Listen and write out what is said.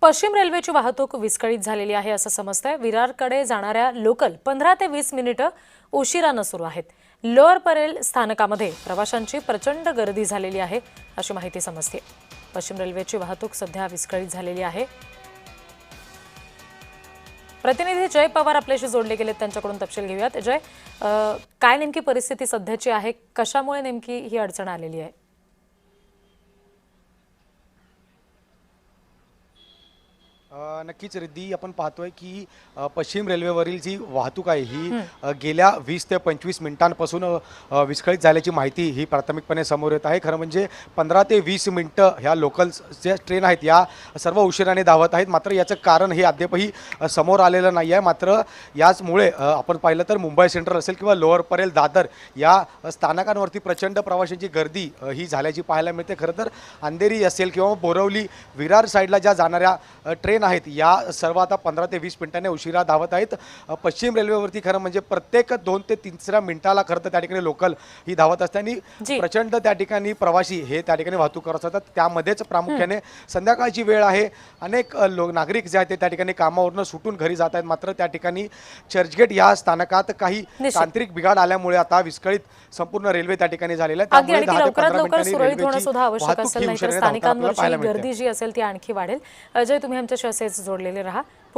पश्चिम रेल्वेची वाहतूक विस्कळीत झालेली आहे असं समजतंय। विरारकडे जाणाऱ्या लोकल 15 ते 20 मिनिटं उशिरानं सुरू आहेत। लोअर परेल स्थानकामध्ये प्रवाशांची प्रचंड गर्दी झालेली आहे अशी माहिती समजते। पश्चिम रेल्वेची वाहतूक सध्या विस्कळीत झालेली आहे। प्रतिनिधी जय पवार आपल्याशी जोडले गेलेत, त्यांच्याकडून तपशील घेऊयात। जय, काय नेमकी परिस्थिती सध्याची आहे, कशामुळे नेमकी ही अडचण आलेली आहे? नक्कीच रिद्धी, आपण पाहतोय की पश्चिम रेल्वेवरील जी वाहतूक आहे ही गेल्या 20 ते 25 मिनिटांपासून विस्कळीत झाल्याची माहिती ही प्राथमिकपणे समोर येत आहे। खरं म्हणजे 15 ते 20 मिनिटं ह्या लोकल ज्या ट्रेन आहेत या सर्व उशिराने धावत आहेत। मात्र याचं कारण हे अद्यापही समोर आलेलं नाही आहे। मात्र याचमुळे आपण पाहिलं तर मुंबई सेंट्रल असेल किंवा लोअर परेल, दादर या स्थानकांवरती प्रचंड प्रवाशांची गर्दी ही झाल्याची पाहायला मिळते। खरं तर अंधेरी असेल किंवा बोरवली विरार साईडला ज्या जाणाऱ्या ट्रेन आहेत या सर्व आता 15 ते 20 मिनिटांनी उशिरा धावत आहेत। पश्चिम रेल्वेवरती खरं म्हणजे प्रत्येक 2 ते 3 मिनिटाला खरं तर त्या ठिकाणी लोकल ही धावत असते आणि प्रचंड त्या ठिकाणी प्रवासी हे त्या ठिकाणी वाहतूक करत असतात। त्यामध्येच प्रामुख्याने संध्याकाळची वेळ आहे, अनेक नागरिक जे आहेत ते त्या ठिकाणी कामावरून सुटून घरी जात आहेत। मात्र त्या ठिकाणी चर्चगेट या स्थानकात काही तांत्रिक बिघाड आल्यामुळे आता विस्कळीत संपूर्ण रेल्वे त्या ठिकाणी झालेला आहे। त्यामुळे 10 ते 15 मिनिटांनी सुरळीत होणं सुद्धा आवश्यक असेल, नाहीतर स्थानिकांवरची गर्दी जी असेल ती आणखी वाढेल। अजय, तुम्ही आमच्याशी असेच जोडलेले रहा।